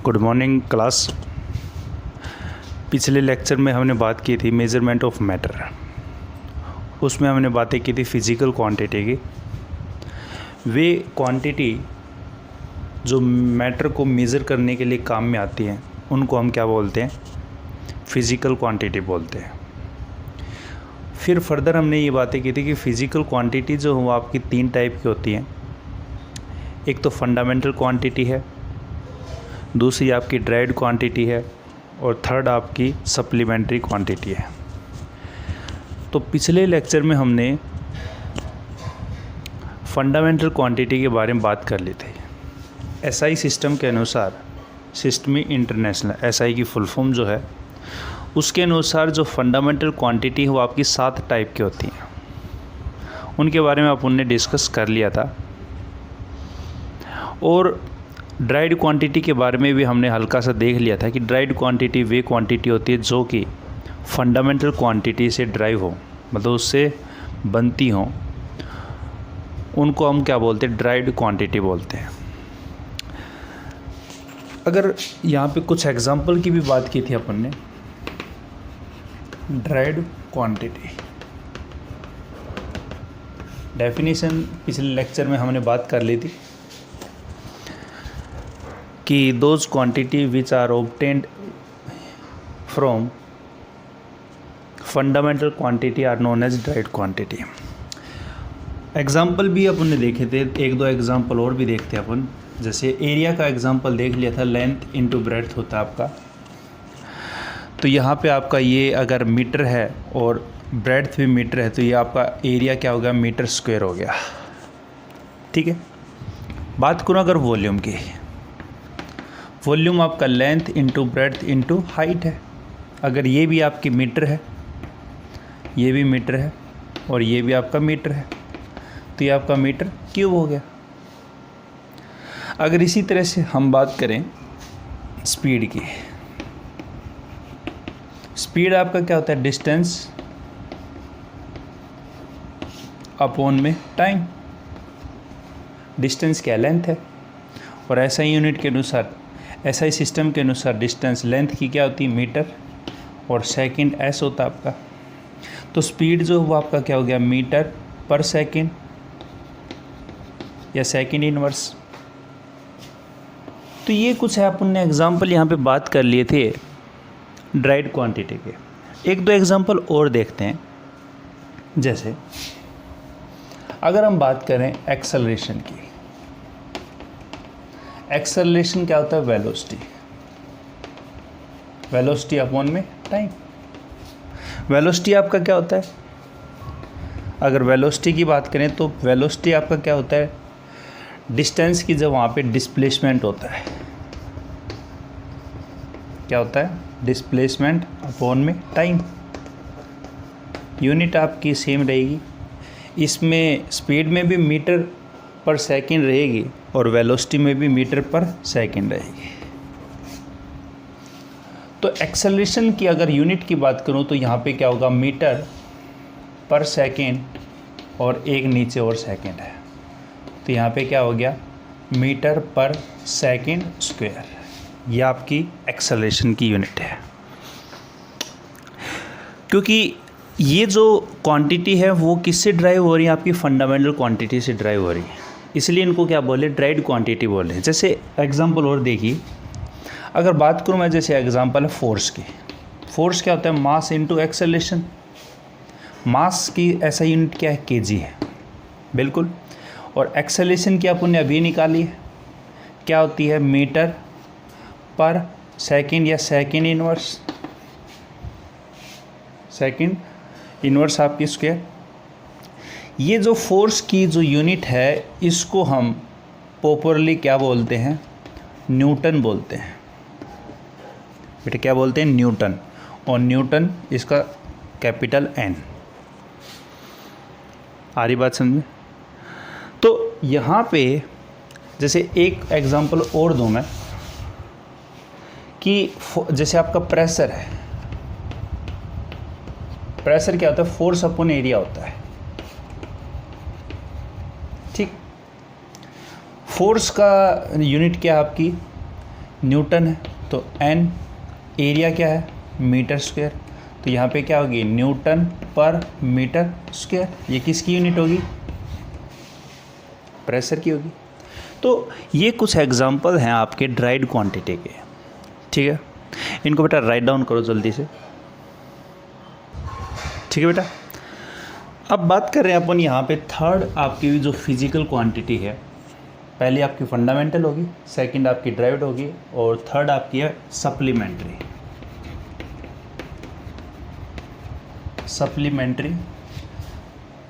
Good morning class. पिछले lecture में हमने बात की थी मेज़रमेंट ऑफ मैटर। उसमें हमने बातें की थी फिज़िकल क्वांटिटी की। वे क्वांटिटी जो मैटर को मेज़र करने के लिए काम में आती हैं उनको हम क्या बोलते हैं? फिज़िकल क्वांटिटी बोलते हैं। फिर फर्दर हमने ये बातें की थी कि फ़िज़िकल क्वांटिटी जो वो आपकी 3 टाइप की होती हैं। एक तो फंडामेंटल क्वांटिटी है, दूसरी आपकी ड्राइड क्वांटिटी है और थर्ड आपकी सप्लीमेंट्री क्वांटिटी है। तो पिछले लेक्चर में हमने फंडामेंटल क्वांटिटी के बारे में बात कर ली थी। एसआई सिस्टम के अनुसार, सिस्टमी इंटरनेशनल एसआई की फुल फॉर्म जो है, उसके अनुसार जो फंडामेंटल क्वांटिटी है वो आपकी 7 टाइप की होती हैं। उनके बारे में अपन ने डिस्कस कर लिया था। और ड्राइड क्वांटिटी के बारे में भी हमने हल्का सा देख लिया था कि ड्राइड क्वांटिटी वे क्वांटिटी होती है जो कि फंडामेंटल क्वांटिटी से ड्राइव हो, मतलब उससे बनती हो। उनको हम क्या बोलते हैं? ड्राइड क्वांटिटी बोलते हैं। अगर यहाँ पे कुछ एग्जांपल की भी बात की थी अपन ने, ड्राइड क्वांटिटी डेफिनेशन पिछले लेक्चर में हमने बात कर ली थी कि those quantity which are obtained from fundamental quantity are known as derived quantity. Example भी अपन ने देखे थे, 1-2 एग्जाम्पल और भी देखते हैं अपन। जैसे एरिया का एग्जाम्पल देख लिया था, लेंथ इनटू ब्रेड्थ होता है आपका। तो यहाँ पे आपका ये अगर मीटर है और ब्रेड्थ भी मीटर है तो ये आपका एरिया क्या हो गया? मीटर स्क्वायर हो गया। ठीक है। बात करूँ अगर वॉल्यूम की, वॉल्यूम आपका length into breadth into height है। अगर ये भी आपकी मीटर है, ये भी मीटर है और ये भी आपका मीटर है तो ये आपका मीटर क्यूब हो गया। अगर इसी तरह से हम बात करें स्पीड की, स्पीड आपका क्या होता है? डिस्टेंस अपॉन में टाइम। डिस्टेंस क्या? लेंथ है। और एसआई यूनिट के अनुसार, एसआई सिस्टम के अनुसार डिस्टेंस लेंथ की क्या होती है? मीटर, और सेकंड एस होता है आपका। तो स्पीड जो वो आपका क्या हो गया? मीटर पर सेकंड या सेकंड इनवर्स। तो ये कुछ है, अपन ने एग्जांपल यहाँ पे बात कर लिए थे ड्राइड क्वांटिटी के। 1-2 एग्जांपल और देखते हैं। जैसे अगर हम बात करें एक्सेलरेशन की, एक्सेलरेशन क्या होता है? वेलोसिटी, वेलोसिटी अपॉन में टाइम। वेलोसिटी आपका क्या होता है? अगर वेलोसिटी की बात करें तो वेलोसिटी आपका क्या होता है? डिस्टेंस की जब वहाँ पे डिस्प्लेसमेंट होता है, क्या होता है? डिस्प्लेसमेंट अपॉन में टाइम। यूनिट आपकी सेम रहेगी। इसमें स्पीड में भी मीटर पर सेकंड रहेगी और वेलोसिटी में भी मीटर पर सेकंड रहेगी। तो एक्सेलरेशन की अगर यूनिट की बात करूं तो यहाँ पे क्या होगा? मीटर पर सेकंड और एक नीचे और सेकंड है तो यहाँ पे क्या हो गया? मीटर पर सेकंड स्क्वायर। ये आपकी एक्सेलरेशन की यूनिट है। क्योंकि ये जो क्वांटिटी है वो किससे ड्राइव हो रही है? आपकी फंडामेंटल क्वांटिटी से ड्राइव हो रही है, इसलिए इनको क्या बोले? ड्राइड क्वांटिटी बोले। जैसे एग्जांपल और देखिए, अगर बात करूं मैं, जैसे एग्जांपल है फोर्स की। फोर्स क्या होता है? Mass into acceleration. मास की ऐसा यूनिट क्या है? केजी है, बिल्कुल। और एक्सेलरेशन की अपन ने अभी निकाली है, क्या होती है? मीटर पर सेकंड या सेकंड इनवर्स, सेकंड इनवर्स आपकी स्क्वायर। ये जो फोर्स की जो यूनिट है इसको हम पॉपुलरली क्या बोलते हैं? न्यूटन बोलते हैं। बेटा क्या बोलते हैं? न्यूटन। और न्यूटन इसका कैपिटल एन। आ रही बात समझ में? तो यहाँ पे जैसे एक एग्जांपल और दूँ मैं कि जैसे आपका प्रेशर है। प्रेशर क्या होता है? फोर्स अपॉन एरिया होता है। ठीक। फोर्स का यूनिट क्या है आपकी? न्यूटन है, तो n एरिया क्या है मीटर स्क्वायर, तो यहाँ पे क्या होगी न्यूटन पर मीटर स्क्वायर। ये किसकी यूनिट होगी, प्रेशर की होगी। तो ये कुछ एग्जांपल हैं आपके ड्राइड क्वांटिटी के, ठीक है। इनको बेटा राइट डाउन करो जल्दी से, ठीक है बेटा। अब बात कर रहे हैं अपन यहाँ पे थर्ड आपकी जो फिजिकल क्वांटिटी है, पहली आपकी फंडामेंटल होगी, सेकंड आपकी ड्राइव्ड होगी, और थर्ड आपकी है सप्लीमेंट्री। सप्लीमेंट्री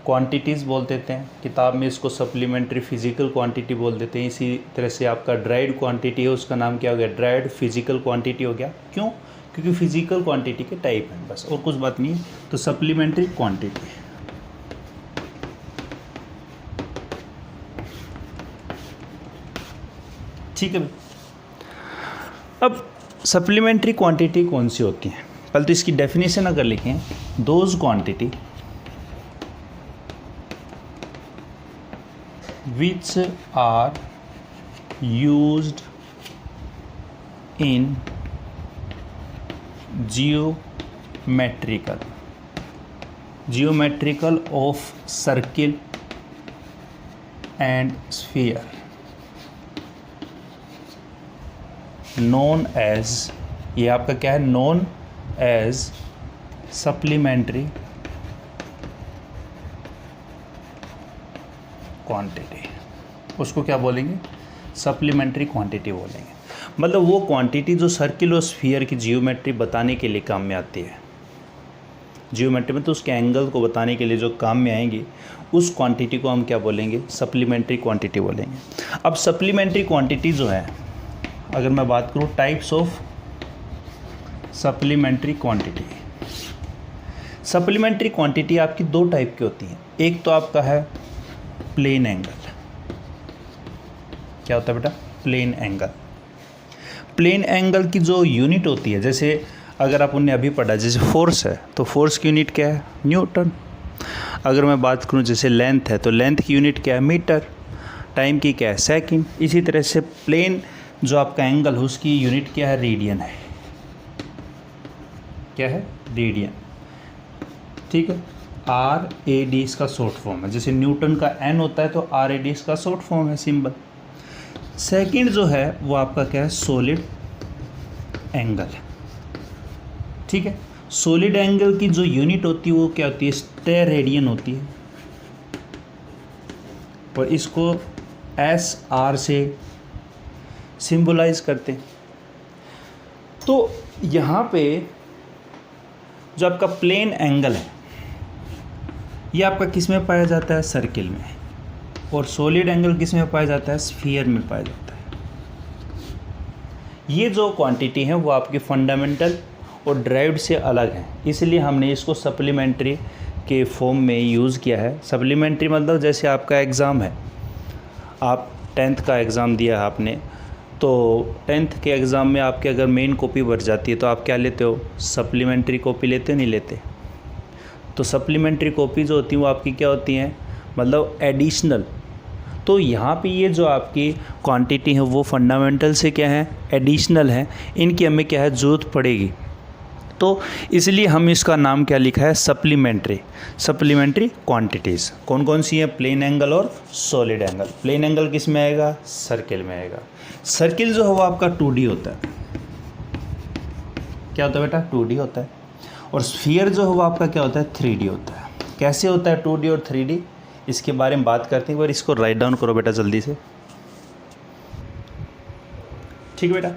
क्वांटिटीज़ बोल देते हैं, किताब में इसको सप्लीमेंट्री फिजिकल क्वांटिटी बोल देते हैं। इसी तरह से आपका ड्राइड क्वांटिटी है, उसका नाम क्या हो गया ड्राइड फिजिकल क्वांटिटी हो गया। क्यों, क्योंकि फिजिकल क्वांटिटी के टाइप हैं, बस और कुछ बात नहीं है। तो सप्लीमेंट्री क्वांटिटी, ठीक है। अब सप्लीमेंट्री क्वांटिटी कौन सी होती है, पहले तो इसकी डेफिनेशन अगर लिखें, those quantity which are used in geometrical of circle and sphere known as, ये आपका क्या है known as supplementary क्वांटिटी। उसको क्या बोलेंगे सप्लीमेंट्री क्वांटिटी बोलेंगे। मतलब वो क्वांटिटी जो सर्किल और स्फीयर की जियोमेट्री बताने के लिए काम में आती है। जियोमेट्री में तो उसके एंगल को बताने के लिए जो काम में आएंगी, उस क्वांटिटी को हम क्या बोलेंगे सप्लीमेंट्री क्वांटिटी बोलेंगे। अब सप्लीमेंट्री क्वांटिटी जो है, अगर मैं बात करूँ types of supplementary quantity, supplementary quantity आपकी दो टाइप की होती हैं। एक तो आपका है प्लेन एंगल। क्या होता है बेटा प्लेन एंगल। प्लेन एंगल की जो यूनिट होती है, जैसे अगर आप उन्हें अभी पढ़ा, जैसे फोर्स है तो फोर्स की यूनिट क्या है न्यूटन। अगर मैं बात करूं जैसे लेंथ है तो लेंथ की यूनिट क्या है मीटर, टाइम की क्या है सेकंड। इसी तरह से प्लेन जो आपका एंगल है उसकी यूनिट क्या है रेडियन है। क्या है रेडियन, ठीक है। RAD इसका शॉर्ट फॉर्म है, जैसे न्यूटन का N होता है तो RAD इसका शॉर्ट फॉर्म है सिंबल। सेकंड जो है वो आपका क्या है सॉलिड एंगल, ठीक है। सॉलिड एंगल की जो यूनिट होती है वो क्या होती है स्टेरेडियन होती है, और इसको SR से सिंबलाइज करते हैं। तो यहाँ पे जो आपका प्लेन एंगल है ये आपका किस में पाया जाता है सर्किल में, और सॉलिड एंगल किस में पाया जाता है स्फीयर में पाया जाता है। ये जो क्वांटिटी है वो आपकी फंडामेंटल और ड्राइव्ड से अलग है, इसलिए हमने इसको सप्लीमेंट्री के फॉर्म में यूज़ किया है। सप्लीमेंट्री मतलब जैसे आपका एग्ज़ाम है, आप 10th का एग्ज़ाम दिया है आपने, तो 10th के एग्ज़ाम में आपके अगर मेन कॉपी भर जाती है तो आप क्या लेते हो सप्लीमेंट्री कॉपी लेते हो नहीं लेते। तो सप्लीमेंट्री कॉपी जो होती हैं वो आपकी क्या होती हैं मतलब एडिशनल। तो यहाँ पे ये जो आपकी क्वांटिटी है वो फंडामेंटल से क्या है एडिशनल है, इनकी हमें क्या है ज़रूरत पड़ेगी। तो इसलिए हम इसका नाम क्या लिखा है सप्लीमेंट्री। सप्लीमेंट्री क्वांटिटीज़ कौन कौन सी हैं प्लेन एंगल और सॉलिड एंगल। प्लेन एंगल किस में आएगा सर्किल में आएगा। सर्किल जो है वो आपका 2D होता है। क्या होता है बेटा 2D होता है। और स्फीयर जो है वो आपका क्या होता है 3D होता है। कैसे होता है 2D और 3D इसके बारे में बात करते हैं, पर इसको राइट डाउन करो बेटा जल्दी से, ठीक है बेटा।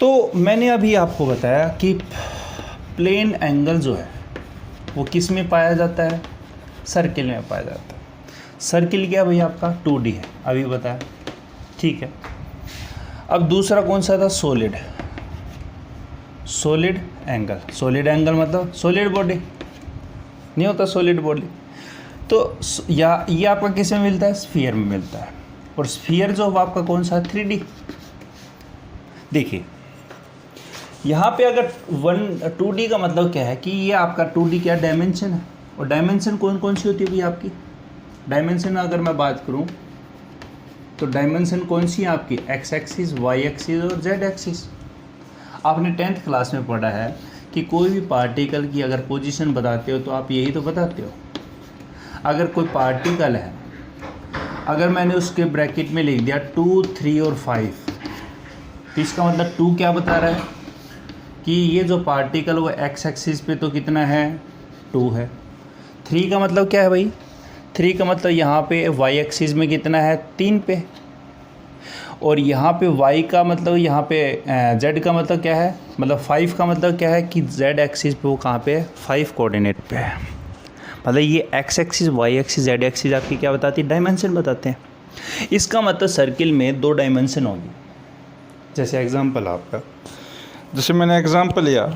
तो मैंने अभी आपको बताया कि प्लेन एंगल जो है वो किस में पाया जाता है सर्किल में पाया जाता है। सर्किल क्या भैया आपका 2D है अभी बताया, ठीक है। अब दूसरा कौन सा था solid. Solid angle, solid angle मतलब सॉलिड बॉडी नहीं होता सॉलिड बॉडी। तो या ये आपका किस में मिलता है स्फीयर में मिलता है। और स्फीयर जो आपका कौन सा 3D। देखिए यहाँ पे अगर 2D का मतलब क्या है कि ये आपका 2D क्या डायमेंशन है। और डायमेंशन कौन कौन सी होती है भैया आपकी। डायमेंशन अगर मैं बात करूँ तो डायमेंशन कौन सी है आपकी, एक्स एक्सिस, वाई एक्सिस और जेड एक्सिस। आपने 10th क्लास में पढ़ा है कि कोई भी पार्टिकल की अगर पोजीशन बताते हो तो आप यही तो बताते हो। अगर कोई पार्टिकल है, अगर मैंने उसके ब्रैकेट में लिख दिया 2, 3 और 5, तो इसका मतलब 2 क्या बता रहा है कि ये जो पार्टिकल वो एक्स एक्सिस पे तो कितना है, 2 है। 3 का मतलब क्या है भाई, 3 का मतलब यहाँ पे वाई एक्सिस में कितना है, 3 पे। और यहाँ पे y का मतलब, यहाँ पे z का मतलब क्या है, मतलब 5 का मतलब क्या है कि z एक्सिस पे वो कहाँ पे है, 5 कोऑर्डिनेट पे है। मतलब ये x axis, y axis, z axis आपकी क्या बताती है, डायमेंशन बताते हैं। इसका मतलब सर्किल में 2 डायमेंशन होगी। जैसे एग्जांपल आपका, जैसे मैंने एग्जांपल लिया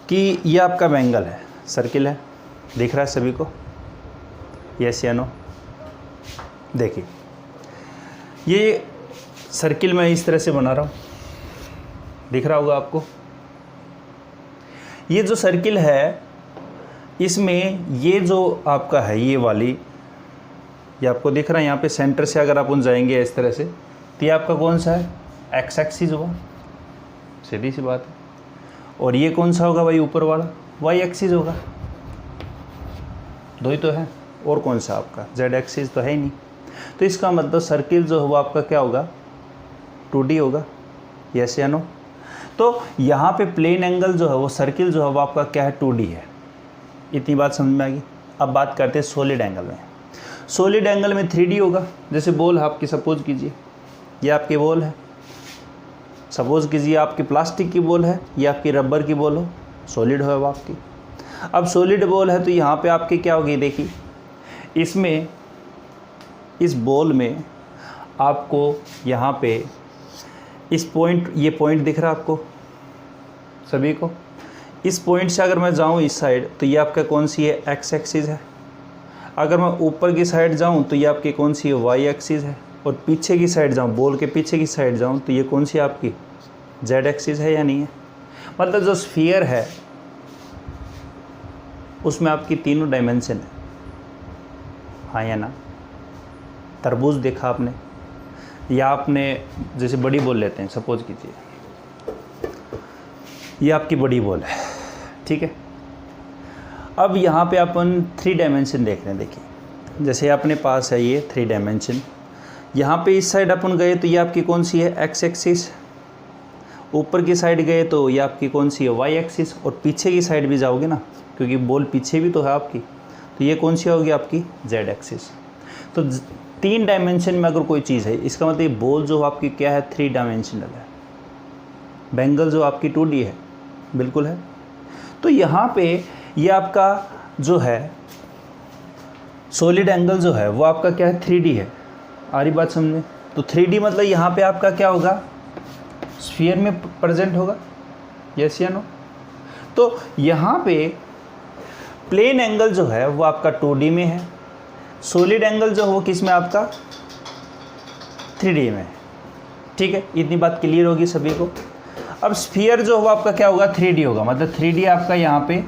कि ये आपका बैंगल है, सर्किल है, दिख रहा है सभी को, यस या नो। देखिए ये सर्किल मैं इस तरह से बना रहा हूँ, दिख रहा होगा आपको। ये जो सर्किल है इसमें ये जो आपका है ये वाली, ये आपको दिख रहा है, यहाँ पे सेंटर से अगर अपन जाएंगे इस तरह से तो ये आपका कौन सा है, एक्स एक्सिस होगा, सीधी सी बात है। और ये कौन सा होगा भाई, ऊपर वाला वाई एक्सिस होगा। 2 ही तो है, और कौन सा आपका जेड एक्सिस तो है ही नहीं। तो इसका मतलब सर्किल जो है वो आपका क्या होगा, 2D होगा, यस या नो। तो यहाँ पे प्लेन एंगल जो है वो सर्किल जो है वो आपका क्या है, 2D है। इतनी बात समझ में आ गई। अब बात करते हैं सॉलिड एंगल में। सॉलिड एंगल में 3D होगा। जैसे बॉल है आपकी, सपोज कीजिए ये आपकी बॉल है, सपोज कीजिए आपकी प्लास्टिक की बॉल है, ये आपकी रबर की बॉल हो, सॉलिड हो वो आपकी। अब सॉलिड बॉल है तो यहाँ पे आपकी क्या होगी, देखिए इसमें, इस बॉल में आपको यहाँ पे इस पॉइंट, ये पॉइंट दिख रहा है आपको सभी को। इस पॉइंट से अगर मैं जाऊँ इस साइड तो ये आपका कौन सी है, एक्स एक्सिस है। अगर मैं ऊपर की साइड जाऊँ तो ये आपकी कौन सी है, वाई एक्सिस है। और पीछे की साइड जाऊँ, बॉल के पीछे की साइड जाऊँ तो ये कौन सी आपकी, जेड एक्सिस है या नहीं है। मतलब जो स्फीयर है उसमें आपकी तीनों डायमेंशन है, हाँ या ना। तरबूज देखा आपने, या आपने जैसे बड़ी बॉल लेते हैं, सपोज कीजिए ये आपकी बड़ी बॉल है, ठीक है। अब यहाँ पे अपन 3 डायमेंशन देख रहे हैं। देखिए जैसे अपने पास है ये 3 डायमेंशन, यहाँ पे इस साइड अपन गए तो ये आपकी कौन सी है, एक्स एक्सिस। ऊपर की साइड गए तो ये आपकी कौन सी है, वाई एक्सिस। और पीछे की साइड भी जाओगे ना, क्योंकि बॉल पीछे भी तो है आपकी, तो ये कौन सी होगी आपकी, जेड एक्सिस। तो 3 डायमेंशन में अगर कोई चीज़ है, इसका मतलब ये बॉल जो आपकी क्या है, 3 डायमेंशनल है। बैंगल जो आपकी 2D है, बिल्कुल है। तो यहाँ पे ये आपका जो है सॉलिड एंगल जो है वो आपका क्या है, 3D है। आ रही बात समझ में। तो 3D मतलब यहाँ पे आपका क्या होगा, स्फीयर में प्रेजेंट होगा, यस या नो। तो यहाँ पे प्लेन एंगल जो है वो आपका 2D में है, सॉलिड एंगल जो है वो किस में आपका, 3D में, ठीक है। इतनी बात क्लियर होगी सभी को। अब स्फीयर जो होगा आपका क्या होगा, 3D होगा। मतलब 3D आपका यहाँ पे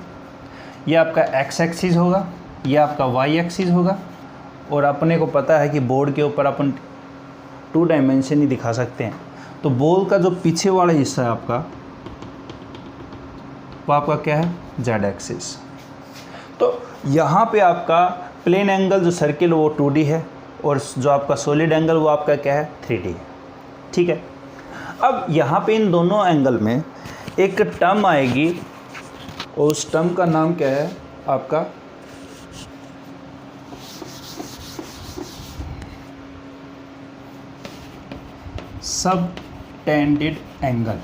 ये आपका एक्स एक्सिस होगा, ये आपका वाई एक्सिस होगा। और अपने को पता है कि बोर्ड के ऊपर अपन 2 डायमेंशन ही दिखा सकते हैं। तो बॉल का जो पीछे वाला हिस्सा है आपका वो आपका क्या है, जेड एक्सिस। तो यहाँ पे आपका प्लेन एंगल जो सर्किल वो 2D है, और जो आपका सॉलिड एंगल वो आपका क्या है, 3D है, ठीक है। अब यहाँ पे इन दोनों एंगल में एक टर्म आएगी, और उस टर्म का नाम क्या है आपका, सबटेंडेड एंगल।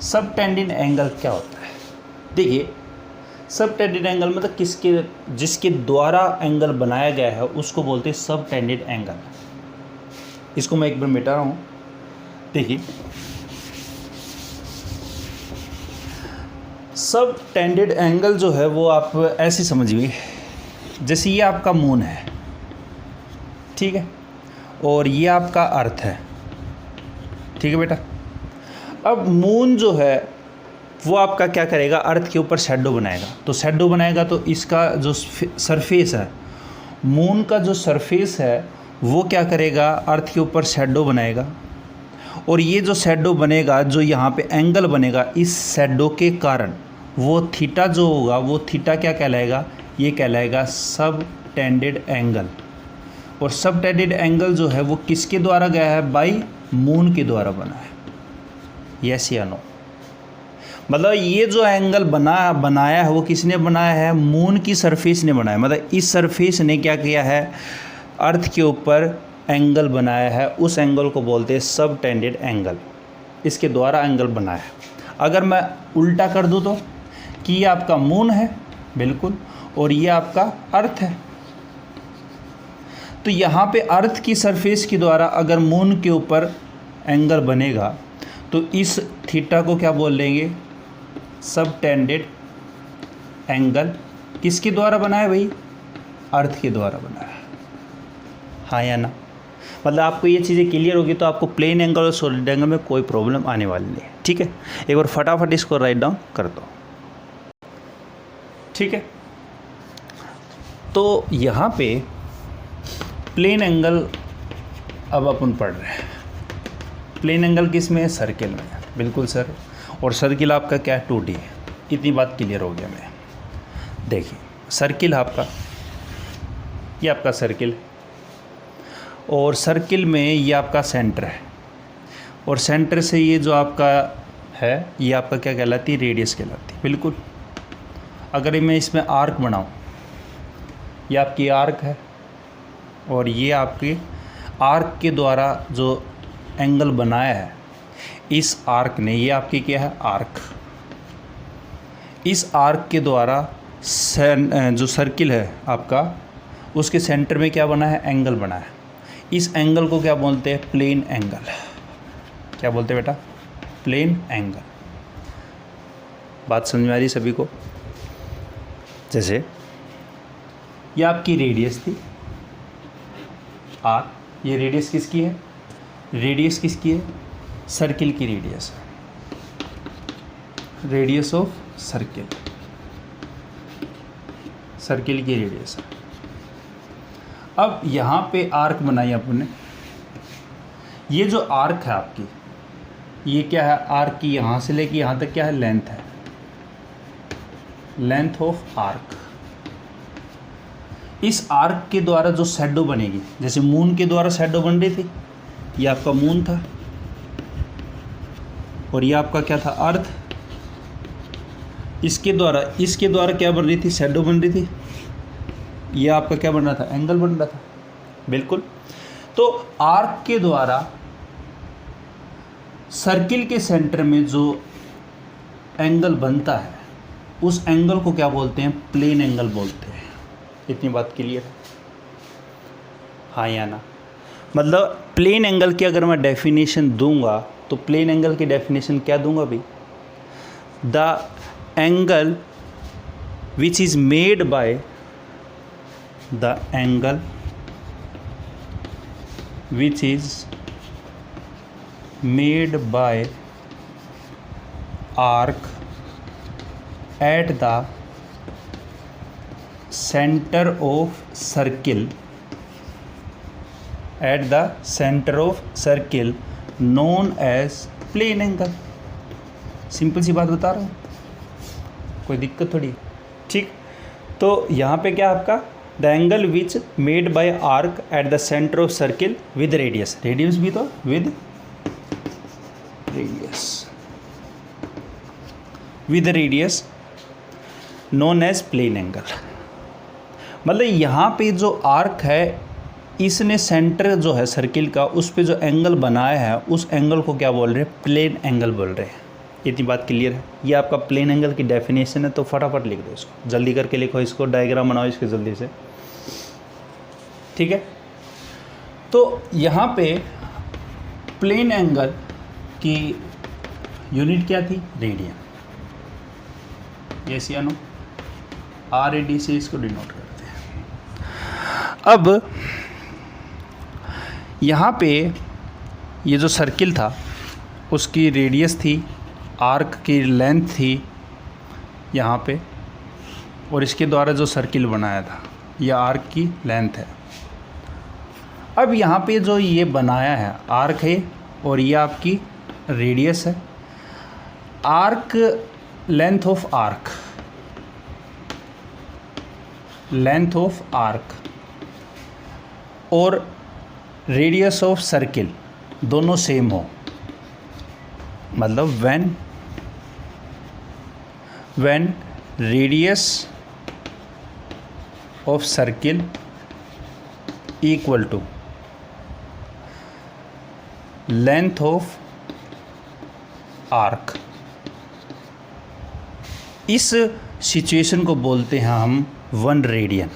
सबटेंडेड एंगल क्या होता है, देखिए सबटेंडेड एंगल मतलब जिसके द्वारा एंगल बनाया गया है उसको बोलते हैं सबटेंडेड एंगल। इसको मैं एक बार मिटा रहा हूँ। देखिए सबटेंडेड एंगल जो है वो आप ऐसे समझिए, जैसे ये आपका मून है, ठीक है, और ये आपका अर्थ है, ठीक है बेटा। अब मून जो है वो आपका क्या करेगा, अर्थ के ऊपर शैडो बनाएगा। तो शैडो बनाएगा तो इसका जो सरफेस है, मून का जो सरफेस है वो क्या करेगा, अर्थ के ऊपर शैडो बनाएगा। और ये जो शैडो बनेगा, जो यहाँ पे एंगल बनेगा इस शैडो के कारण, वो थीटा जो होगा वो थीटा क्या कहलाएगा, ये कहलाएगा सब टेंडेड एंगल। और सब टेंडेड एंगल जो है वो किसके द्वारा गया है, बाई मून के द्वारा बना है। यस या नो? मतलब ये जो एंगल बनाया है वो किसने बनाया है, मून की सरफेस ने बनाया। मतलब इस सरफेस ने क्या किया है, अर्थ के ऊपर एंगल बनाया है। उस एंगल को बोलते हैं सब टेंडेड एंगल, इसके द्वारा एंगल बनाया है। अगर मैं उल्टा कर दूँ तो कि ये आपका मून है बिल्कुल, और ये आपका अर्थ है। तो यहाँ पे अर्थ की सरफेस के द्वारा अगर मून के ऊपर एंगल बनेगा तो इस थीटा को क्या बोल लेंगे, सब टेंडेड एंगल। किसके द्वारा बना है भाई, अर्थ के द्वारा बना है। हाँ या ना? मतलब आपको ये चीज़ें क्लियर होगी तो आपको प्लेन एंगल और सॉलिड एंगल में कोई प्रॉब्लम आने वाली नहीं है। ठीक है, एक बार फटाफट इसको राइट डाउन कर दो। ठीक है, तो यहाँ पे प्लेन एंगल अब अपन पढ़ रहे हैं। प्लेन एंगल किस में है, सर्किल में। बिल्कुल सर, और सर्किल आपका क्या है, 2D है। इतनी बात क्लियर हो गया मैं। देखिए सर्किल आपका, ये आपका सर्किल, और सर्किल में ये आपका सेंटर है, और सेंटर से ये जो आपका है ये आपका क्या कहलाती है, रेडियस कहलाती है। बिल्कुल, अगर मैं इसमें आर्क बनाऊँ, ये आपकी आर्क है, और ये आपके आर्क के द्वारा जो एंगल बनाया है इस आर्क ने, ये आपकी क्या है, आर्क। इस आर्क के द्वारा जो सर्किल है आपका, उसके सेंटर में क्या बना है, एंगल बना है। इस एंगल को क्या बोलते हैं, प्लेन एंगल। क्या बोलते हैं बेटा, प्लेन एंगल। बात समझ में आ रही सभी को? जैसे ये आपकी रेडियस थी आर, ये रेडियस किसकी है, रेडियस किसकी है, सर्किल की रेडियस है, रेडियस ऑफ सर्किल, सर्किल की रेडियस है। अब यहाँ पे आर्क बनाई आपने, ये जो आर्क है आपकी, ये क्या है, आर्क की यहाँ से लेके यहाँ तक क्या है, लेंथ है, लेंथ ऑफ आर्क। इस आर्क के द्वारा जो शैडो बनेगी, जैसे मून के द्वारा शैडो बन रही थी, ये आपका मून था, और ये आपका क्या था, अर्थ। इसके द्वारा क्या बन रही थी, शैडो बन रही थी। ये आपका क्या बन रहा था, एंगल बन रहा था। बिल्कुल, तो आर्क के द्वारा सर्किल के सेंटर में जो एंगल बनता है उस एंगल को क्या बोलते हैं, प्लेन एंगल बोलते हैं। इतनी बात क्लियर है? हाँ या ना? मतलब प्लेन एंगल की अगर मैं डेफिनेशन दूंगा तो प्लेन एंगल की डेफिनेशन क्या दूंगा भाई, the angle which is made by, the angle which is made by arc at the centre of circle, at the centre of circle known as plane angle. Simple सी बात बता रहा हूँ, कोई दिक्कत थोड़ी। ठीक, तो यहाँ पे क्या आपका, the angle which made by arc at the centre of circle with radius, radius भी तो with radius, with radius known as plane angle. मतलब यहाँ पे जो आर्क है इसने सेंटर जो है सर्किल का, उस पे जो एंगल बनाया है उस एंगल को क्या बोल रहे हैं, प्लेन एंगल बोल रहे हैं। इतनी बात क्लियर है? ये आपका प्लेन एंगल की डेफिनेशन है, तो फटाफट लिख दो इसको, जल्दी करके लिखो इसको, डायग्राम बनाओ इसके जल्दी से। ठीक है, तो यहाँ पे प्लेन एंगल की यूनिट क्या थी, रेडियन। यस या नो? आर ए डी से इसको डिनोट करते हैं। अब यहाँ पे ये जो सर्किल था उसकी रेडियस थी आर्क की लेंथ थी यहाँ पे, और इसके द्वारा जो सर्किल बनाया था यह आर्क की लेंथ है। अब यहाँ पे जो ये बनाया है आर्क है और ये आपकी रेडियस है। Arc length of arc, length of arc और रेडियस ऑफ सर्किल दोनों सेम हो, मतलब when radius of circle equal to length of arc, इस सिचुएशन को बोलते हैं हम 1 रेडियन।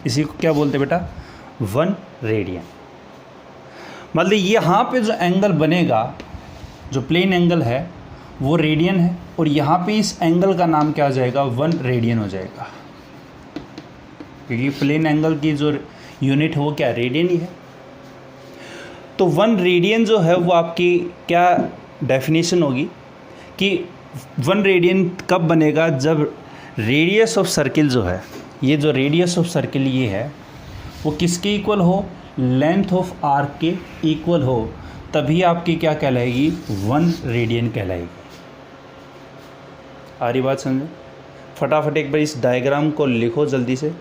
इसी को क्या बोलते हैं बेटा? 1 रेडियन। मतलब यहाँ पे जो एंगल बनेगा, जो प्लेन एंगल है वो रेडियन है, और यहाँ पे इस एंगल का नाम क्या हो जाएगा? 1 रेडियन हो जाएगा, क्योंकि प्लेन एंगल की जो यूनिट है वो क्या? रेडियन ही है। तो 1 रेडियन जो है वो आपकी क्या डेफिनेशन होगी कि 1 रेडियन कब बनेगा? जब रेडियस ऑफ सर्किल जो है, ये जो रेडियस ऑफ सर्किल ये है वो किसके इक्वल हो? लेंथ ऑफ आर्क के इक्वल हो, तभी आपकी क्या कहलाएगी? 1 रेडियन कहलाएगी। आ रही बात समझो? फटाफट एक बार इस डायग्राम को लिखो जल्दी से।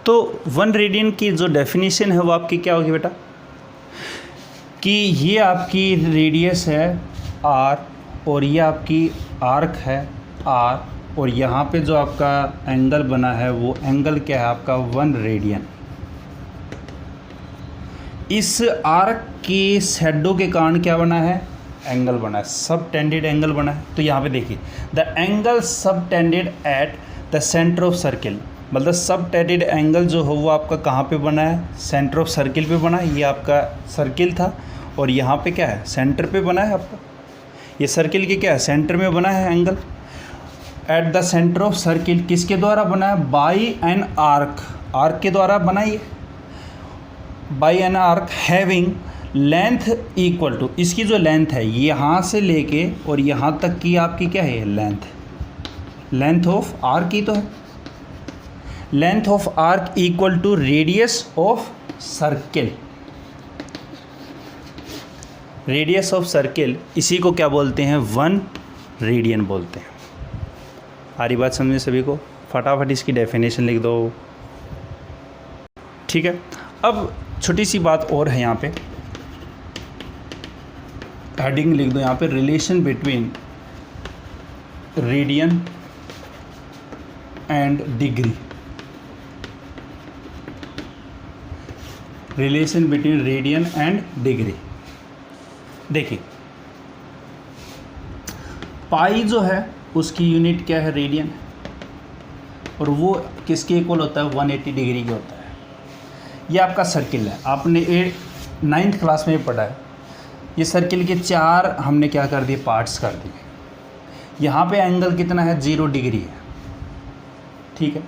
तो 1 रेडियन की जो डेफिनेशन है वो आपकी क्या होगी बेटा? कि ये आपकी रेडियस है आर, और ये आपकी आर्क है आर, और यहाँ पे जो आपका एंगल बना है वो एंगल क्या है आपका? 1 रेडियन। इस आर्क की शैडो के कारण क्या बना है? एंगल बना है, सब टेंडेड एंगल बना है। तो यहाँ पे देखिए, द एंगल सब tended eight the centre of circle, मतलब सब टेंडेड एंगल जो हो वो आपका कहाँ पे बना है? सेंटर ऑफ सर्किल पे बना है। ये आपका सर्किल था और यहाँ पे क्या है? सेंटर पे बना है आपका। ये सर्किल के क्या है? सेंटर में बना है angle. Eight the centre of circle किसके द्वारा बना है? बाई एन आर्क, आर्क के द्वारा बना ये, by an arc having length equal to, इसकी जो लेंथ है यहाँ से लेके और यहाँ तक की आपकी क्या है? लेंथ, लेंथ ऑफ आर्क ही तो है। Length of arc equal to radius of circle, radius of circle, इसी को क्या बोलते हैं? 1 रेडियन बोलते हैं। सारी बात समझे सभी को? फटाफट इसकी डेफिनेशन लिख दो। ठीक है, अब छोटी सी बात और है यहाँ पे, हेडिंग लिख दो यहाँ पे, relation between radian and degree. Relation between radian and degree. देखिए, पाई जो है उसकी यूनिट क्या है? रेडियन, और वो किसके इक्वल होता है? 180 डिग्री के होता है। ये आपका सर्किल है, आपने 9th क्लास में पढ़ा है। ये सर्किल के 4 हमने क्या कर दिए? पार्ट्स कर दिए। यहाँ पे एंगल कितना है? 0 डिग्री है। ठीक है,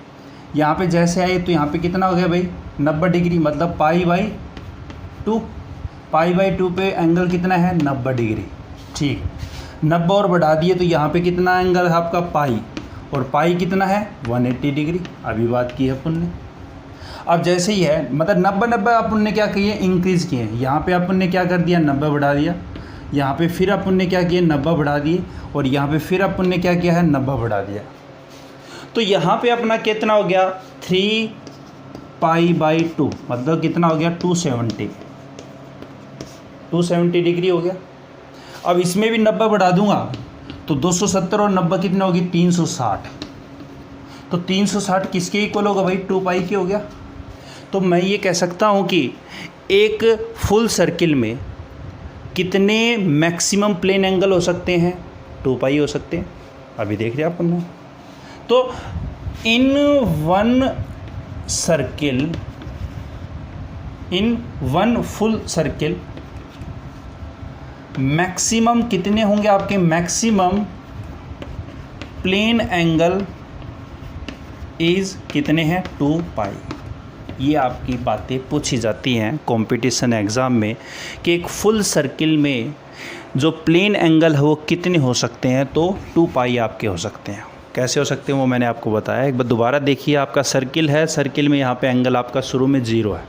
यहाँ पे जैसे आए तो यहाँ पे कितना हो गया भाई? 90 डिग्री, मतलब π/2, π/2 पे एंगल कितना है? 90 डिग्री। ठीक है, 90 और बढ़ा दिए तो यहाँ पे कितना एंगल है आपका? पाई, और पाई कितना है? 180 डिग्री। अभी बात की है अपन ने। अब जैसे ही है, मतलब 90 अपन ने क्या किए? इंक्रीज़ किए। यहाँ पे अपन ने क्या कर दिया? 90 बढ़ा दिया। यहाँ पे फिर अपन ने क्या किया? 90 बढ़ा दिए, और यहाँ पे फिर अपन ने क्या किया है? 90 बढ़ा दिया। तो यहाँ पे अपना कितना हो गया? 3π/2, मतलब कितना हो गया? 270 डिग्री हो गया। अब इसमें भी 90 बढ़ा दूंगा तो 270 और 90 कितने होगी? 360। तो 360 किसके इक्वल होगा भाई? 2π के हो गया। तो मैं ये कह सकता हूँ कि एक फुल सर्किल में कितने मैक्सिमम प्लेन एंगल हो सकते हैं? 2π हो सकते हैं। अभी देख रहे अपन ने। तो in one full circle maximum कितने होंगे आपके? मैक्सिमम प्लेन एंगल इज कितने हैं? 2π। ये आपकी बातें पूछी जाती हैं कंपटीशन एग्ज़ाम में कि एक फुल सर्किल में जो प्लेन एंगल है वो कितने हो सकते हैं, तो 2 पाई आपके हो सकते हैं। कैसे हो सकते हैं वो मैंने आपको बताया। एक बार दोबारा देखिए, आपका सर्किल है, सर्किल में यहाँ पे एंगल आपका शुरू में 0 है।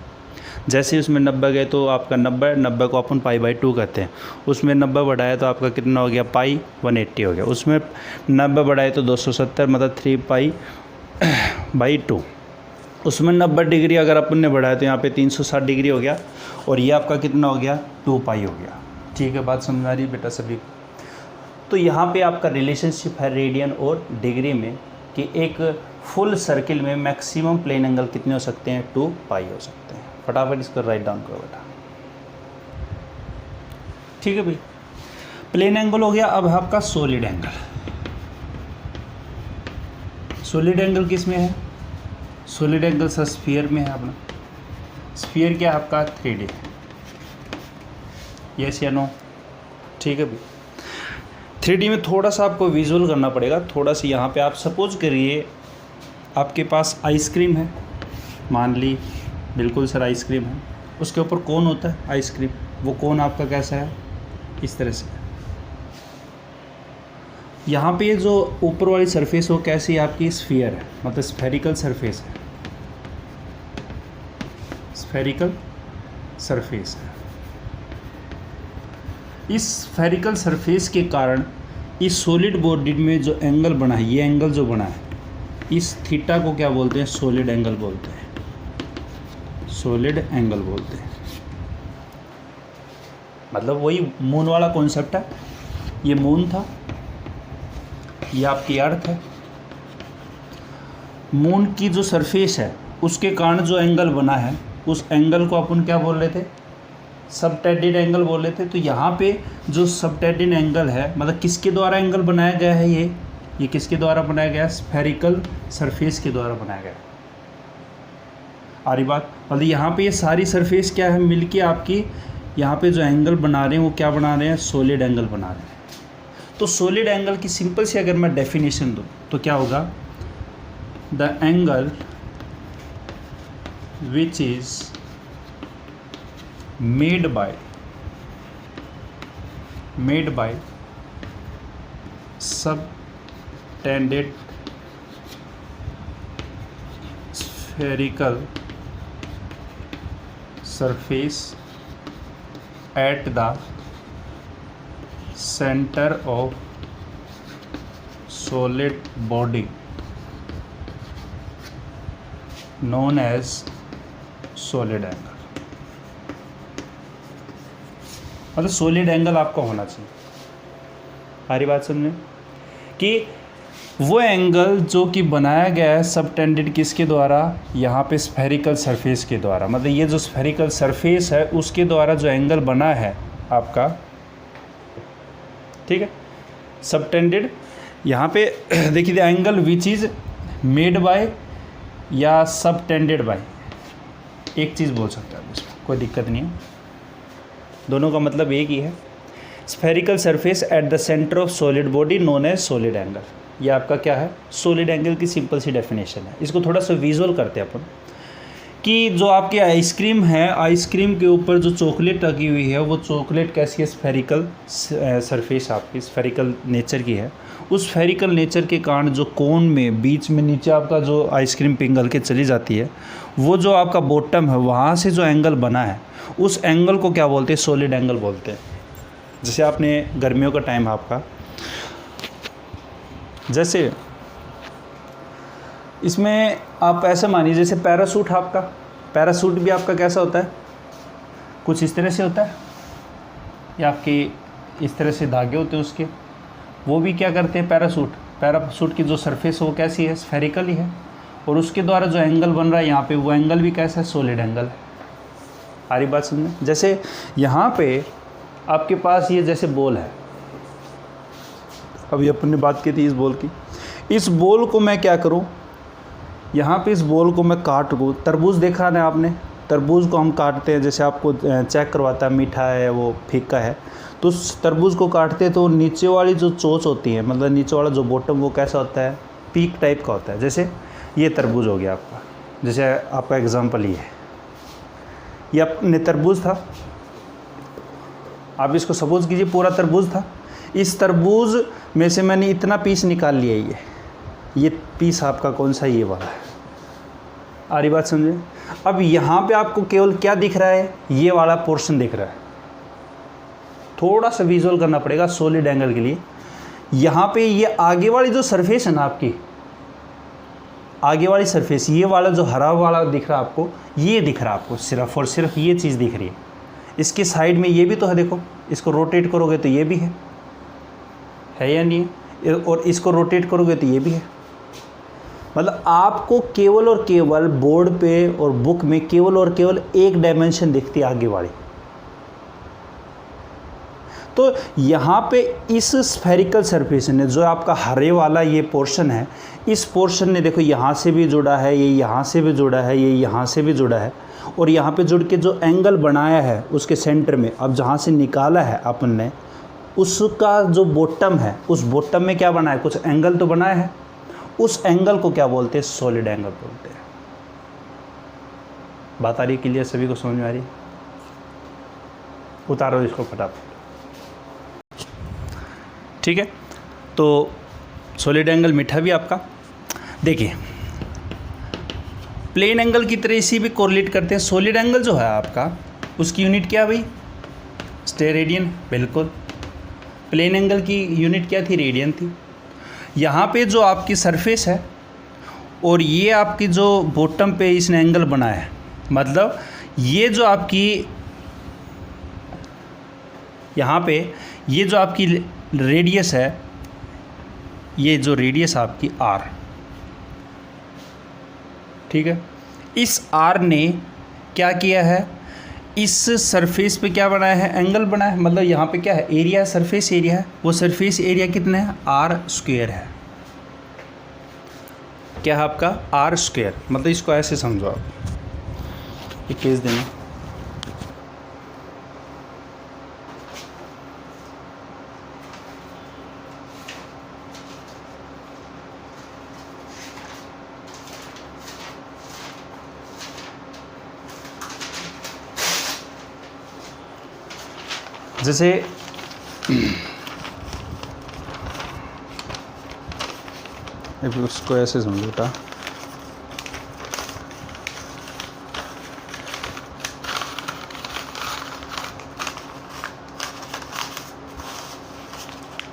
जैसे उसमें 90 गए तो आपका 90 को अपन π/2 कहते हैं। उसमें 90 बढ़ाया तो आपका कितना हो गया, π/180 हो गया। उसमें 90 बढ़ाए तो 270 मतलब 3π/2। उसमें 90 डिग्री अगर अपन ने बढ़ाया तो यहाँ पे 360 डिग्री हो गया, और ये आपका कितना हो गया, 2 पाई हो गया। ठीक है, बात समझ आ रही है बेटा सभी को? तो यहाँ पे आपका रिलेशनशिप है रेडियन और डिग्री में कि एक फुल सर्किल में मैक्सिमम प्लेन एंगल कितने हो सकते हैं, 2 पाई हो सकते हैं। फटाफट इसको राइट डाउन करो बेटा। ठीक है भाई, प्लेन एंगल हो गया। अब है आपका सॉलिड एंगल। सॉलिड एंगल किस में है? सॉलिड एंगल सर स्फीयर में है अपना। स्फीयर क्या है आपका, 3D। यस या नो? ठीक है भाई, 3D में थोड़ा सा आपको विजुअल करना पड़ेगा। थोड़ा सा यहाँ पे आप सपोज करिए आपके पास आइसक्रीम है, मान ली, बिल्कुल सर आइसक्रीम है, उसके ऊपर कोन होता है आइसक्रीम। वो कोन आपका कैसा है, इस तरह से। यहाँ पे जो ऊपर वाली सरफेस हो कैसी है आपकी, स्फीयर है, मतलब स्फेरिकल सरफेस है, स्फेरिकल सरफेस है। इस स्फेरिकल सरफेस के कारण इस सॉलिड बॉडी में जो एंगल बना है, ये एंगल जो बना है, इस थीटा को क्या बोलते हैं, सॉलिड एंगल बोलते हैं। सॉलिड एंगल बोलते हैं, मतलब वही मून वाला कॉन्सेप्ट है। ये मून था, ये आपकी अर्थ है। मून की जो सरफेस है उसके कारण जो एंगल बना है, उस एंगल को अपन क्या बोल रहे थे, सबटेंडेड एंगल बोल रहे थे। तो यहाँ पे जो सबटेंडेड एंगल है, मतलब किसके द्वारा एंगल बनाया गया है, ये किसके द्वारा बनाया गया है, स्फेरिकल सरफेस के द्वारा बनाया गया है। आ रही बात? मतलब यहाँ पे ये सारी सरफेस क्या है, मिलके आपकी यहाँ पे जो एंगल बना रहे हैं वो क्या बना रहे हैं, सॉलिड एंगल बना रहे हैं। तो सॉलिड एंगल की सिंपल सी अगर मैं डेफिनेशन दूँ तो क्या होगा, the angle which is made bye subtended spherical surface at the center of solid body known as solid angle। मतलब सॉलिड एंगल आपका होना चाहिए। सारी बात समझे कि वो एंगल जो कि बनाया गया है सबटेंडेड किसके द्वारा, यहाँ पे स्फेरिकल सरफेस के द्वारा। मतलब ये जो स्फेरिकल सरफेस है उसके द्वारा जो एंगल बना है आपका, ठीक है, सबटेंडेड। यहाँ पे देखिए, the angle which is made by या सबटेंडेड बाय, एक चीज़ बोल सकते हैं इसमें, कोई दिक्कत नहीं है, दोनों का मतलब एक ही है। Spherical surface at the centre of solid body known as solid angle. ये आपका क्या है, सॉलिड एंगल की सिंपल सी डेफिनेशन है। इसको थोड़ा सा विजुअल करते हैं अपन कि जो आपकी आइसक्रीम है, आइसक्रीम के ऊपर जो चॉकलेट लगी हुई है वो चॉकलेट कैसी है, स्फेरिकल सरफेस आपकी स्फेरिकल नेचर की है। उस स्फेरिकल नेचर के कारण जो कोन में बीच में नीचे आपका जो आइसक्रीम पिघल के चली जाती है, वो जो आपका बॉटम है वहाँ से जो एंगल बना है उस एंगल को क्या बोलते हैं, सॉलिड एंगल बोलते हैं। जैसे आपने गर्मियों का टाइम है आपका, जैसे इसमें आप ऐसे मानिए जैसे पैरासूट, आपका पैरासूट भी आपका कैसा होता है, कुछ इस तरह से होता है, या आपके इस तरह से धागे होते हैं उसके, वो भी क्या करते हैं, पैरासूट की जो सरफेस है वो कैसी है, स्फेरिकल ही है, और उसके द्वारा जो एंगल बन रहा है यहाँ पे वो एंगल भी कैसा है, सॉलिड एंगल है। सारी बात समझें। जैसे यहाँ पे आपके पास ये जैसे बॉल है, अभी अपन ने बात की थी इस बॉल की, इस बॉल को मैं क्या करूँ, यहाँ पे इस बॉल को मैं काट दूँ। तरबूज देखा ना आपने, तरबूज को हम काटते हैं, जैसे आपको चेक करवाता है मीठा है वो फीका है, तो उस तरबूज को काटते हैं तो नीचे वाली जो चोंच होती है, मतलब नीचे वाला जो बॉटम वो कैसा होता है, पीक टाइप का होता है। जैसे ये तरबूज हो गया आपका, जैसे आपका एग्जांपल ये अपने तरबूज था, आप इसको सपोज कीजिए पूरा तरबूज था, इस तरबूज में से मैंने इतना पीस निकाल लिया, ये पीस आपका कौन सा, ये वाला है। आ रही बात समझे? अब यहाँ पे आपको केवल क्या दिख रहा है, ये वाला पोर्शन दिख रहा है। थोड़ा सा विजुअल करना पड़ेगा सॉलिड एंगल के लिए। यहाँ पे ये आगे वाली जो सरफेस है ना आपकी, आगे वाली सरफेस, ये वाला जो हरा वाला दिख रहा है आपको, ये दिख रहा है आपको, सिर्फ और सिर्फ ये चीज़ दिख रही है। इसके साइड में ये भी तो है, देखो इसको रोटेट करोगे तो ये भी है या नहीं है, और इसको रोटेट करोगे तो ये भी है। मतलब आपको केवल और केवल बोर्ड पे और बुक में केवल और केवल एक डायमेंशन दिखती है, आगे वाली। तो यहाँ पे इस स्फेरिकल सरफेस ने, जो आपका हरे वाला ये पोर्शन है, इस पोर्शन ने देखो यहाँ से भी जुड़ा है, ये यहाँ से भी जुड़ा है, ये यहाँ से भी जुड़ा है, और यहाँ पे जुड़ के जो एंगल बनाया है उसके सेंटर में, अब जहाँ से निकाला है अपन ने, उसका जो बॉटम है, उस बॉटम में क्या बना है, कुछ एंगल तो बनाया है। उस एंगल को क्या बोलते हैं, सॉलिड एंगल बोलते हैं। बात आ रही है क्लियर, सभी को समझ में आ रही है? उतारो इसको फटाफट। ठीक है, तो सॉलिड एंगल मीठा भी आपका। देखिए प्लेन एंगल की तरह इसी भी कोरिलेट करते हैं। सॉलिड एंगल जो है आपका, उसकी यूनिट क्या भाई, स्टेरेडियन। बिल्कुल, प्लेन एंगल की यूनिट क्या थी, रेडियन थी। यहाँ पे जो आपकी सरफेस है और ये आपकी जो बॉटम पे इसने एंगल बनाया है, मतलब ये जो आपकी यहाँ पे ये जो आपकी रेडियस है, ये जो रेडियस आपकी आर, ठीक है, इस आर ने क्या किया है, इस सरफेस पे क्या बनाया है, एंगल बनाया है। मतलब यहाँ पे क्या है, एरिया, सरफेस एरिया है। वो सरफेस एरिया कितना है, आर स्क्वायर है। क्या है आपका, आर स्क्वायर। मतलब इसको ऐसे समझो आप, ये केस देना, जैसे उसको ऐसे समझो बेटा,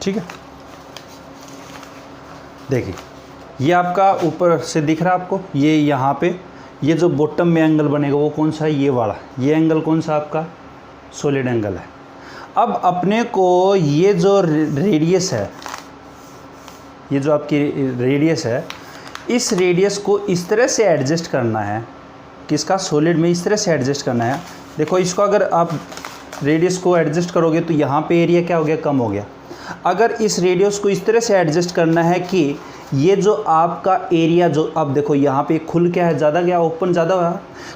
ठीक है। देखिए ये आपका ऊपर से दिख रहा है आपको, ये यहाँ पे ये जो बॉटम में एंगल बनेगा वो कौन सा है, ये वाला। ये एंगल कौन सा आपका, सॉलिड एंगल है। अब अपने को ये जो रेडियस है, ये जो आपकी रेडियस है, इस रेडियस को इस तरह से एडजस्ट करना है, किसका, सॉलिड में इस तरह से एडजस्ट करना है। देखो इसको अगर आप रेडियस को एडजस्ट करोगे तो यहाँ पे एरिया क्या हो गया, कम हो गया। अगर इस रेडियस को इस तरह से एडजस्ट करना है कि ये जो आपका एरिया, जो अब देखो यहाँ पे खुल क्या है, ज़्यादा गया, ओपन ज़्यादा हुआ,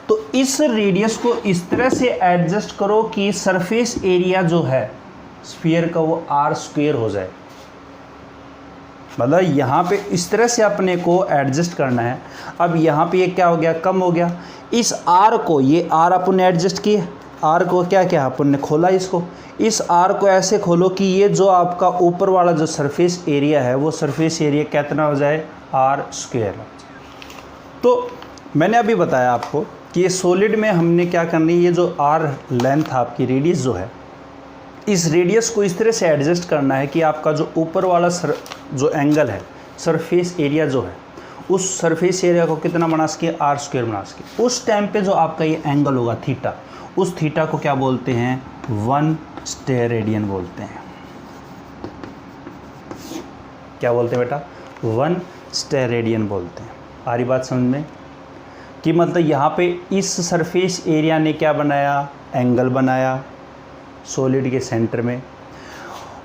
तो इस रेडियस को इस तरह से एडजस्ट करो कि सरफेस एरिया जो है स्फीयर का वो आर स्क्वायर हो जाए। मतलब यहाँ पे इस तरह से अपने को एडजस्ट करना है। अब यहाँ पे ये क्या हो गया, कम हो गया। इस आर को, ये आर अपन ने एडजस्ट किए, आर को क्या क्या अपन ने खोला, इसको, इस आर को ऐसे खोलो कि ये जो आपका ऊपर वाला जो सरफेस एरिया है वो सरफेस एरिया कितना हो जाए, आर स्क्वायर। तो मैंने अभी बताया आपको कि ये सॉलिड में हमने क्या करनी है, ये जो आर लेंथ आपकी रेडियस जो है, इस रेडियस को इस तरह से एडजस्ट करना है कि आपका जो ऊपर वाला जो एंगल है, सरफेस एरिया जो है, उस सरफेस एरिया को कितना बना सके, आर स्क्वायर बना सके। उस टाइम पे जो आपका ये एंगल होगा थीटा, उस थीटा को क्या बोलते हैं, 1 स्टेरेडियन बोलते हैं। क्या बोलते हैं बेटा, 1 स्टेरेडियन बोलते हैं। आ रही बात समझ में, कि मतलब यहाँ पे इस सरफेस एरिया ने क्या बनाया, एंगल बनाया सॉलिड के सेंटर में,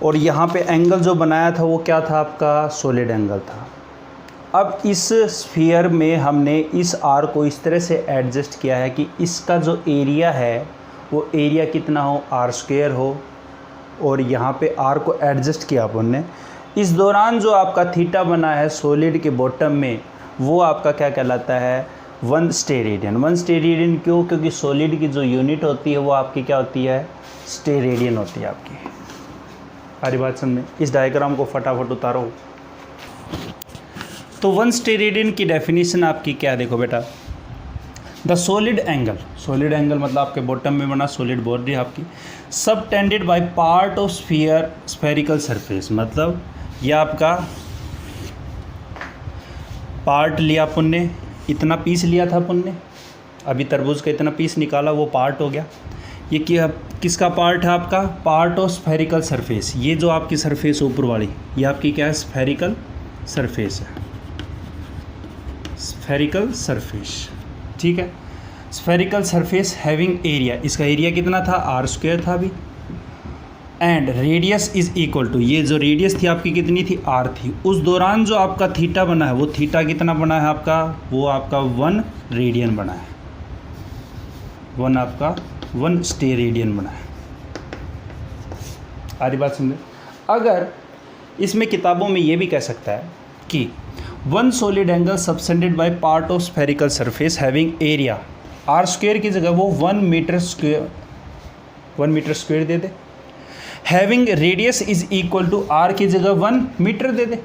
और यहाँ पे एंगल जो बनाया था वो क्या था आपका, सॉलिड एंगल था। अब इस स्फीयर में हमने इस आर को इस तरह से एडजस्ट किया है कि इसका जो एरिया है वो एरिया कितना हो, आर स्क्वायर हो, और यहाँ पे आर को एडजस्ट किया अपन ने। इस दौरान जो आपका थीटा बना है सॉलिड के बॉटम में, वो आपका क्या कहलाता है, 1 स्टेरेडियन। 1 स्टेरेडियन क्यों? क्योंकि सॉलिड की जो यूनिट होती है वो आपकी क्या होती है? स्टेरेडियन होती है आपकी। सारी बात समझ में? इस डायग्राम को फटाफट उतारो। तो 1 स्टेरेडियन की डेफिनेशन आपकी क्या है? देखो बेटा, the solid angle, solid angle मतलब आपके बॉटम में बना सॉलिड बॉडी आपकी, सब tended bye part of sphere spherical surface, मतलब ये आपका पार्ट लिया अपन ने, इतना पीस लिया था अपन ने, अभी तरबूज का इतना पीस निकाला, वो पार्ट हो गया। ये क्या, किसका पार्ट है? आपका पार्ट ऑफ स्फेरिकल सरफेस। ये जो आपकी सरफेस ऊपर वाली, ये आपकी क्या है? स्फेरिकल सरफेस है, स्फेरिकल सरफेस, ठीक है। स्फेरिकल सरफेस हैविंग एरिया, इसका एरिया कितना था? r² था अभी, and radius is equal to, ये जो रेडियस थी आपकी कितनी थी? r थी। उस दौरान जो आपका थीटा बना है, वो थीटा कितना बना है आपका? वो आपका 1 रेडियन बना है, 1 आपका 1 स्टेरेडियन बना है। आरी बात समझे? अगर इसमें किताबों में ये भी कह सकता है कि 1 solid angle subtended by part of spherical surface having area, r² की जगह वो 1 मीटर स्क्वायर दे दे। Having radius is equal to r की जगह 1 मीटर दे दे।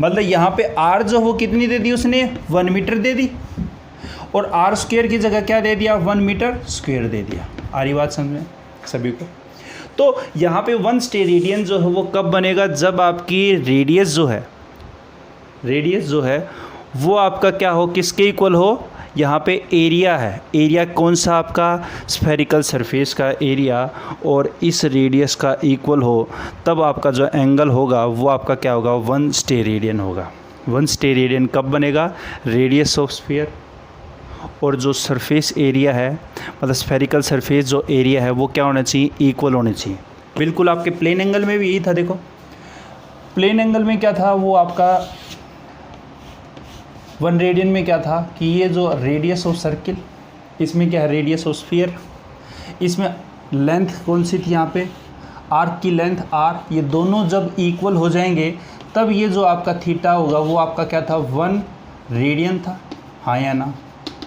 मतलब यहाँ पे r जो वो कितनी दे दी उसने? 1 मीटर दे दी, और r² की जगह क्या दे दिया? 1 मीटर स्क्वायर दे दिया। आ रही बात समझ में सभी को? तो यहाँ पे 1 स्टेरेडियन जो है वो कब बनेगा? जब आपकी रेडियस जो है वो आपका क्या हो? किसके इक्वल हो? यहाँ पे एरिया है, एरिया कौन सा आपका? स्फेरिकल सरफेस का एरिया, और इस रेडियस का इक्वल हो, तब आपका जो एंगल होगा वो आपका क्या होगा? 1 स्टेरेडियन होगा। 1 स्टेरेडियन कब बनेगा? रेडियस ऑफ स्फीयर और जो सरफेस एरिया है, मतलब स्फेरिकल सरफेस जो एरिया है वो क्या होना चाहिए? इक्वल होने चाहिए। बिल्कुल आपके प्लेन एंगल में भी यही था। देखो प्लेन एंगल में क्या था? वो आपका 1 रेडियन में क्या था कि ये जो रेडियस ऑफ सर्किल, इसमें क्या है? रेडियस ऑफ स्फीयर, इसमें लेंथ कौन सी थी? यहाँ पे आर्क की लेंथ r, ये दोनों जब इक्वल हो जाएंगे तब ये जो आपका थीटा होगा वो आपका क्या था? 1 रेडियन था। हाँ या ना?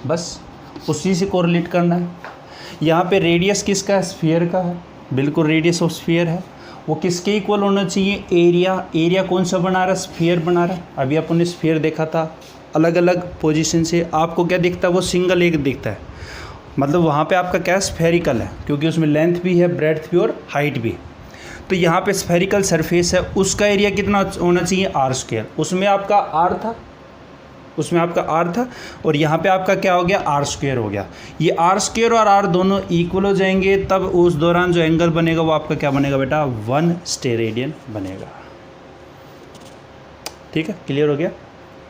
बस उसी से कोरिलेट करना है। यहाँ पे रेडियस किसका है? स्फीयर का है, बिल्कुल रेडियस ऑफ स्फीयर है। वो किसके इक्वल होना चाहिए? एरिया। एरिया कौन सा बना रहा है? स्फीयर बना रहा है। अभी अपन ने स्फीयर देखा था अलग अलग पोजीशन से, आपको क्या दिखता है? वो सिंगल एक दिखता है, मतलब वहाँ पे आपका क्या? स्फेरिकल है, क्योंकि उसमें लेंथ भी है, ब्रेड्थ भी और हाइट भी। तो यहाँ पे स्फेरिकल सरफेस है, उसका एरिया कितना होना चाहिए? r²। उसमें आपका r था, और यहाँ पे आपका क्या हो गया? r² हो गया। ये r² और r दोनों इक्वल हो जाएंगे, तब उस दौरान जो एंगल बनेगा वो आपका क्या बनेगा बेटा? 1 स्टेरेडियन बनेगा। ठीक है, क्लियर हो गया?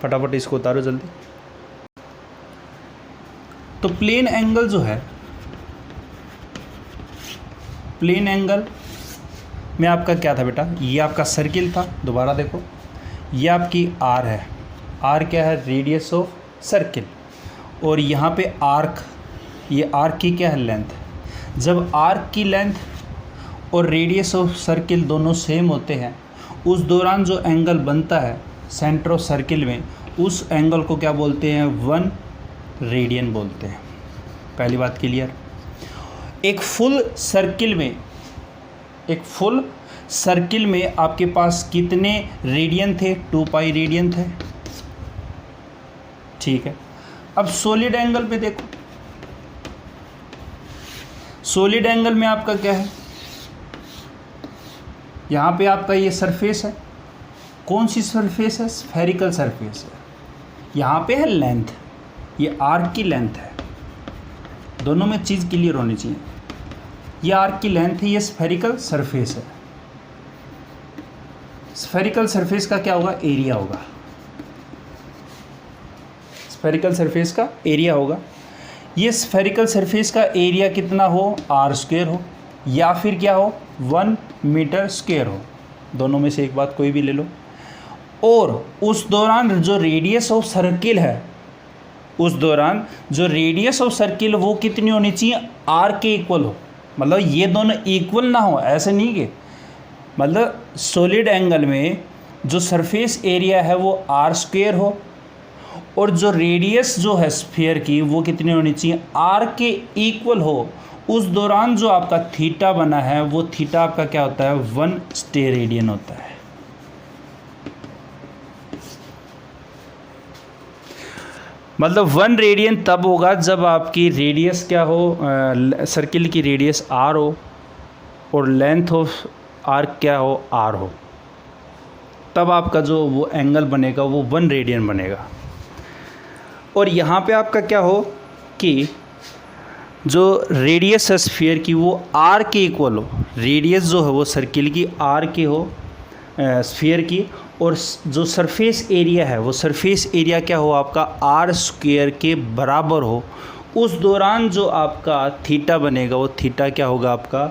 फटाफट इसको उतारो जल्दी। तो प्लेन एंगल जो है, प्लेन एंगल में आपका क्या था बेटा? ये आपका सर्किल था। दोबारा देखो, ये आपकी r है, r क्या है? रेडियस ऑफ सर्किल, और यहाँ पे आर्क, ये आर्क की क्या है? लेंथ। जब आर्क की लेंथ और रेडियस ऑफ सर्किल दोनों सेम होते हैं, उस दौरान जो एंगल बनता है सेंटर ऑफ सर्किल में, उस एंगल को क्या बोलते हैं? 1 रेडियन बोलते हैं। पहली बात क्लियर? एक फुल सर्किल में आपके पास कितने रेडियन थे? 2 पाई रेडियन थे। ठीक है, अब सॉलिड एंगल पे देखो, सॉलिड एंगल में आपका क्या है? यहाँ पे आपका ये सरफेस है, कौन सी सरफेस है? स्फेरिकल सरफेस है। यहाँ पे है लेंथ, ये आर्क की लेंथ है। दोनों में चीज़ क्लियर होनी चाहिए। ये आर्क की लेंथ है, ये स्फेरिकल सरफेस है। स्फेरिकल सरफेस का क्या होगा? एरिया होगा। स्फेरिकल सरफेस का एरिया होगा। ये स्फेरिकल सरफेस का एरिया कितना हो? r² हो, या फिर क्या हो? 1 मीटर स्क्वायर हो। दोनों में से एक बात कोई भी ले लो। और उस दौरान जो रेडियस ऑफ सर्किल है, उस दौरान जो रेडियस ऑफ सर्किल वो कितनी होनी चाहिए? r के इक्वल हो। मतलब ये दोनों इक्वल ना हो, ऐसे नहीं कि मतलब सॉलिड एंगल में जो सरफेस एरिया है वो r² हो, और जो रेडियस जो है स्फीयर की वो कितनी होनी चाहिए, आर के इक्वल हो, उस दौरान जो आपका थीटा बना है वो थीटा आपका क्या होता है, 1 स्टेरेडियन होता है। मतलब 1 रेडियन तब होगा जब आपकी रेडियस क्या हो, सर्किल की रेडियस आर हो और लेंथ ऑफ आर्क क्या हो, आर हो, तब आपका जो वो एंगल बनेगा वो 1 रेडियन बनेगा। और यहाँ पे आपका क्या हो कि जो रेडियस है स्फीयर की वो आर के इक्वल हो, रेडियस जो है वो सर्किल की आर के हो स्फीयर की, और जो सरफेस एरिया है वो सरफेस एरिया क्या हो आपका आर स्क्वायर के बराबर हो, उस दौरान जो आपका थीटा बनेगा वो थीटा क्या होगा आपका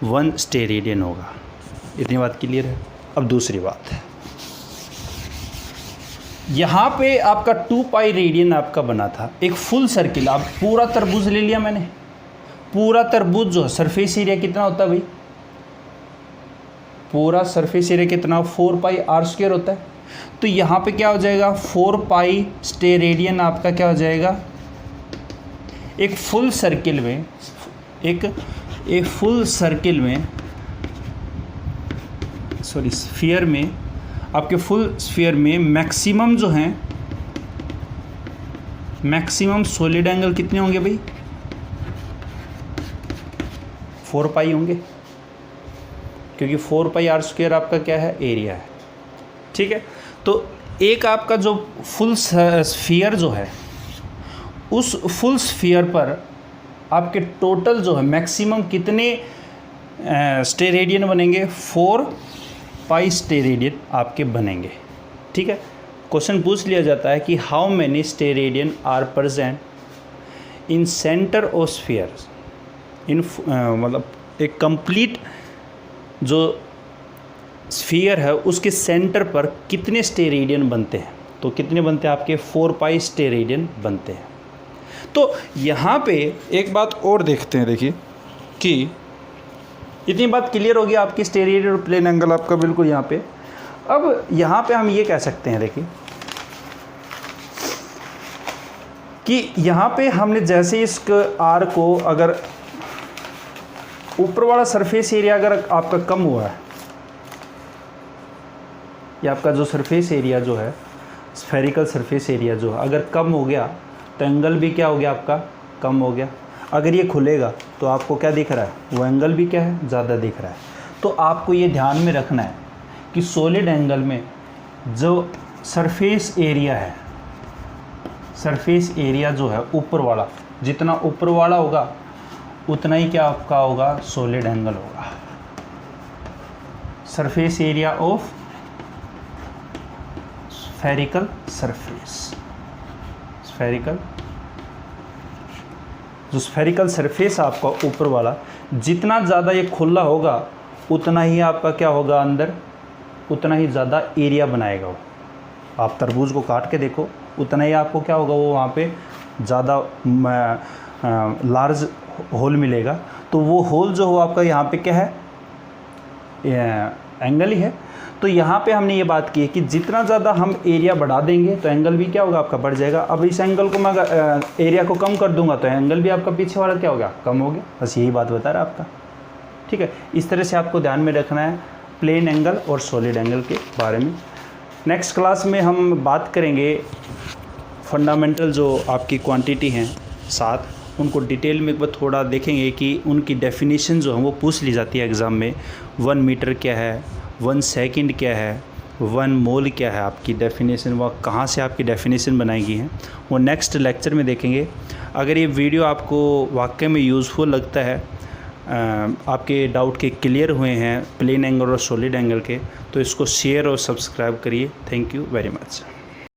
1 स्टेरेडियन होगा। इतनी बात क्लियर है। अब दूसरी बात है, यहाँ पे आपका 2 पाई रेडियन आपका बना था, एक फुल सर्किल, आप पूरा तरबूज ले लिया मैंने, पूरा तरबूज जो है सरफेस एरिया कितना होता है भाई, पूरा सरफेस एरिया कितना, 4 पाई आर स्क्वायर होता है। तो यहाँ पे क्या हो जाएगा, 4 पाई स्टेरेडियन आपका क्या हो जाएगा, एक फुल सर्किल में, एक फुल सर्किल में, सॉरी स्फीयर में, आपके फुल स्फीयर में मैक्सिमम जो हैं, मैक्सिमम सॉलिड एंगल कितने होंगे भाई, 4 पाई होंगे, क्योंकि 4 पाई आर स्क्वायर आपका क्या है, एरिया है। ठीक है, तो एक आपका जो फुल स्फीयर जो है, उस फुल स्फीयर पर आपके टोटल जो है मैक्सिमम कितने स्टेरेडियन बनेंगे, 4 पाई स्टेरेडियन आपके बनेंगे। ठीक है, क्वेश्चन पूछ लिया जाता है कि how many steradian are present in centre of sphere, in मतलब एक कंप्लीट जो स्फीयर है उसके सेंटर पर कितने स्टेरेडियन बनते हैं, तो कितने बनते हैं आपके 4 पाई स्टेरेडियन बनते हैं। तो यहाँ पे एक बात और देखते हैं, देखिए कि इतनी बात क्लियर होगी आपकी, स्टेरेडियन और प्लेन एंगल आपका बिल्कुल यहाँ पे। अब यहाँ पे हम ये कह सकते हैं, देखिए कि यहाँ पे हमने जैसे इस आर को, अगर ऊपर वाला सरफेस एरिया अगर आपका कम हुआ है, या आपका जो सरफेस एरिया जो है, स्फेरिकल सरफेस एरिया जो है अगर कम हो गया तो एंगल भी क्या हो गया आपका, कम हो गया। अगर ये खुलेगा तो आपको क्या दिख रहा है, वो एंगल भी क्या है, ज़्यादा दिख रहा है। तो आपको ये ध्यान में रखना है कि सॉलिड एंगल में जो सरफेस एरिया है, सरफेस एरिया जो है ऊपर वाला, जितना ऊपर वाला होगा उतना ही क्या आपका होगा, सॉलिड एंगल होगा। Surface area of spherical surface, spherical जो स्फेरिकल सरफेस आपका ऊपर वाला, जितना ज़्यादा ये खुला होगा उतना ही आपका क्या होगा अंदर, उतना ही ज़्यादा एरिया बनाएगा वो। आप तरबूज को काट के देखो, उतना ही आपको क्या होगा, वो वहाँ पे ज़्यादा लार्ज होल मिलेगा। तो वो होल जो हो आपका यहाँ पे क्या है, एंगल ही है। तो यहाँ पे हमने ये बात की है कि जितना ज़्यादा हम एरिया बढ़ा देंगे तो एंगल भी क्या होगा आपका, बढ़ जाएगा। अब इस एंगल को मैं एरिया को कम कर दूंगा तो एंगल भी आपका पीछे वाला क्या होगा, कम हो गया। बस यही बात बता रहा है आपका। ठीक है, इस तरह से आपको ध्यान में रखना है प्लेन एंगल और सॉलिड एंगल के बारे में। नेक्स्ट क्लास में हम बात करेंगे फंडामेंटल जो आपकी क्वांटिटी हैं 7, उनको डिटेल में एक बार थोड़ा देखेंगे कि उनकी डेफिनेशन जो है वो पूछ ली जाती है एग्ज़ाम में। 1 मीटर क्या है, 1 सेकंड क्या है, 1 मोल क्या है, आपकी डेफिनेशन वो कहाँ से आपकी डेफिनेशन बनाई गई है, वो नेक्स्ट लेक्चर में देखेंगे। अगर ये वीडियो आपको वाकई में यूज़फुल लगता है, आपके डाउट के क्लियर हुए हैं प्लेन एंगल और सॉलिड एंगल के, तो इसको शेयर और सब्सक्राइब करिए। Thank you very much.